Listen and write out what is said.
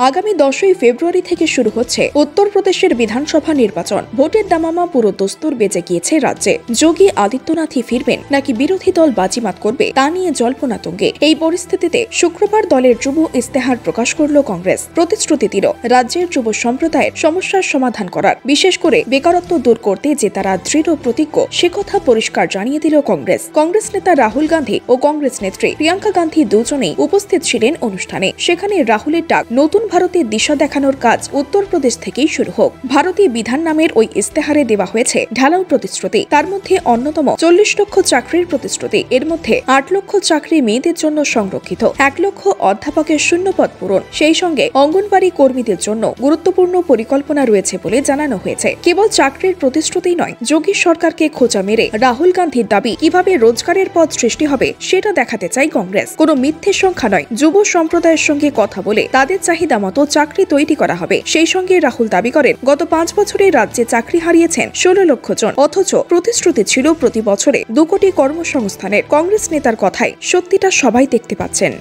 আগামী 10ই ফেব্রুয়ারি থেকে শুরু হচ্ছে উত্তরপ্রদেশের বিধানসভা নির্বাচন। ভোটের দামামা পুরো দস্তুর বেজে গিয়েছে রাজ্যে। যোগী আদিত্যনাথই ফিরবেন নাকি বিরোধী দল বাজিমাত করবে তা নিয়ে জল্পনা তুঙ্গে। এই পরিস্থিতিতে শুক্রবার দলের যুব ইস্তেহার প্রকাশ করল কংগ্রেস। প্রতিশ্রুতি দিল রাজ্যের যুব সম্প্রদায়ের সমস্যার সমাধান করার, বিশেষ করে বেকারত্ব দূর করতে যে তারা দৃঢ় প্রতিজ্ঞ সে কথা পরিষ্কার জানিয়ে দিল কংগ্রেস। কংগ্রেস নেতা রাহুল গান্ধী ও কংগ্রেস নেত্রী প্রিয়াঙ্কা গান্ধী দুজনেই উপস্থিত ছিলেন অনুষ্ঠানে। সেখানে রাহুলের ডাক, নতুন ভারতের দিশা দেখানোর কাজ উত্তরপ্রদেশ থেকেই শুরু হোক। ভারতীয় বিধান নামের ওই ইস্তেহারে দেওয়া হয়েছে ঢালাও প্রতিশ্রুতি। তার মধ্যে অন্যতম 40 লক্ষ চাকরির প্রতিশ্রুতি। এর মধ্যে 8 লক্ষ চাকরি মেয়েদের জন্য সংরক্ষিত, 1 লক্ষ অধ্যাপকের শূন্যপদ পূরণ, সেই সঙ্গে অঙ্গনবাড়ি কর্মীদের জন্য গুরুত্বপূর্ণ পরিকল্পনা রয়েছে বলে জানানো হয়েছে। কেবল চাকরির প্রতিশ্রুতি নয়, যোগী সরকারকে খোঁচা মেরে রাহুল গান্ধীর দাবি কিভাবে রোজগারের পথ সৃষ্টি হবে সেটা দেখাতে চায় কংগ্রেস। কোনো মিথ্যে সংখ্যা নয়, যুব সম্প্রদায়ের সঙ্গে কথা বলে তাদের চাহিদা মতো চাকরি তৈরি করা হবে। সেই সঙ্গে রাহুল দাবি করেন, গত 5 বছরে রাজ্যে চাকরি হারিয়েছেন 16 লক্ষ জন, অথচ প্রতিশ্রুতি ছিল প্রতি বছরে 2 কোটি কর্মসংস্থানের। কংগ্রেস নেতার কথায় সত্যিটা সবাই দেখতে পাচ্ছেন।